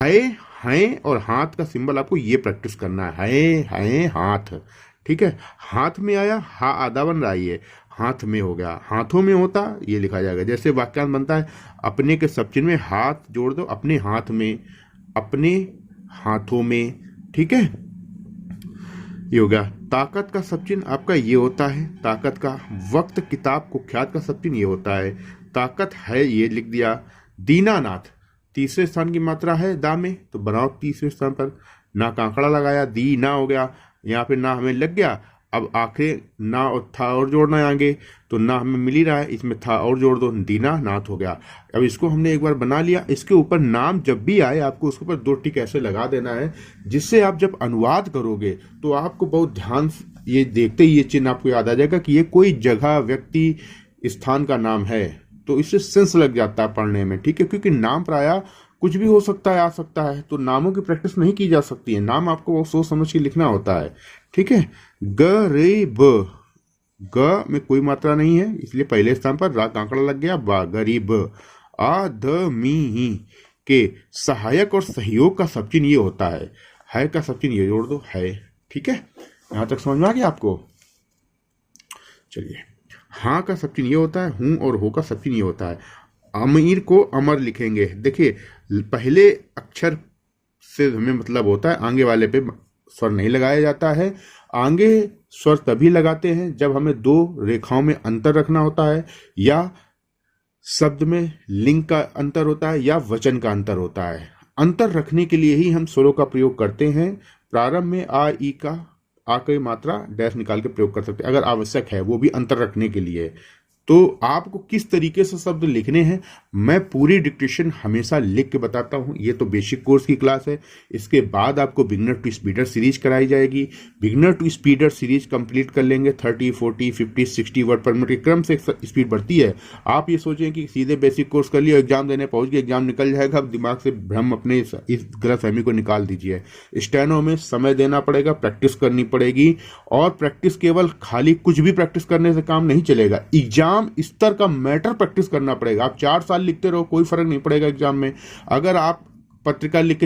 है, हैं और हाथ का सिंबल आपको ये प्रैक्टिस करना है हाथ। ठीक है, हाथ में आया, हा आधा बन रहा है, ये हाथ में हो गया, हाथों में होता ये लिखा जाएगा। जैसे वाक्यांश बनता है, अपने के सब चिन्ह में हाथ जोड़ दो, अपने हाथ में, अपने हाथों में। ठीक है, ये हो गया। ताकत का सब चिन्ह आपका ये होता है, ताकत का। वक्त किताब कुख्यात का सब चिन्ह ये होता है, ताकत है, ये लिख दिया। दीनानाथ तीसरे स्थान की मात्रा है दा में, तो बनाओ तीसरे स्थान पर। ना का आंकड़ा लगाया, दी ना हो गया, यहाँ पे ना हमें लग गया। अब आखिर ना और था और जोड़ना है आगे, तो ना हमें मिल ही रहा है, इसमें था और जोड़ दो, दीना नाथ हो गया। अब इसको हमने एक बार बना लिया। इसके ऊपर नाम जब भी आए आपको उसके ऊपर दो टिक ऐसे लगा देना है, जिससे आप जब अनुवाद करोगे तो आपको बहुत ध्यान ये देखते ही ये चिन्ह आपको याद आ जाएगा कि ये कोई जगह, व्यक्ति, स्थान का नाम है। तो इससे सेंस लग जाता है पढ़ने में। ठीक है, क्योंकि नाम प्रायः कुछ भी हो सकता है, आ सकता है, तो नामों की प्रैक्टिस नहीं की जा सकती है। नाम आपको वो सोच समझ के लिखना होता है। ठीक है, गरीब, ग में कोई मात्रा नहीं है, इसलिए पहले स्थान पर रा का आंकड़ा लग गया, बा गरीब। आदमी के सहायक और सहयोग का सब चिन्ह ये होता है का सब चिन्ह ये जोड़ दो, है। ठीक है, यहां तक समझ में आ गया आपको? चलिए, हाँ का सब चिन्ह ये होता है, हूं और हो का सब चिन्ह ये होता है। अमीर को अमर लिखेंगे। देखिए, पहले अक्षर से हमें मतलब होता है, आगे वाले पे स्वर नहीं लगाया जाता है। आगे स्वर तभी लगाते हैं जब हमें दो रेखाओं में अंतर रखना होता है, या शब्द में लिंग का अंतर होता है, या वचन का अंतर होता है। अंतर रखने के लिए ही हम स्वरों का प्रयोग करते हैं। प्रारंभ में आ ई का आ की मात्रा डैश निकाल के प्रयोग कर सकते हैं अगर आवश्यक है, वो भी अंतर रखने के लिए। तो आपको किस तरीके से शब्द लिखने हैं, मैं पूरी डिक्टेशन हमेशा लिख के बताता हूं। ये तो बेसिक कोर्स की क्लास है। इसके बाद आपको बिगनर टू स्पीडर सीरीज कराई जाएगी। बिगनर टू स्पीडर सीरीज कंप्लीट कर लेंगे, 30, 40, 50, 60 वर्ड पर मिनट के क्रम से स्पीड बढ़ती है। आप ये सोचें कि सीधे बेसिक कोर्स कर लिया, एग्जाम देने पहुंच गए, एग्जाम निकल जाएगा। अब दिमाग से भ्रम अपने इस गलतफहमी को निकाल दीजिए। स्टेनो में समय देना पड़ेगा, प्रैक्टिस करनी पड़ेगी, और प्रैक्टिस केवल खाली कुछ भी प्रैक्टिस करने से काम नहीं चलेगा। एग्जाम स्तर का मैटर प्रैक्टिस करना पड़ेगा। आप 4 साल लिखते रहो, कोई फर्क नहीं पड़ेगा एग्जाम में। अगर आप पत्रिका लिख के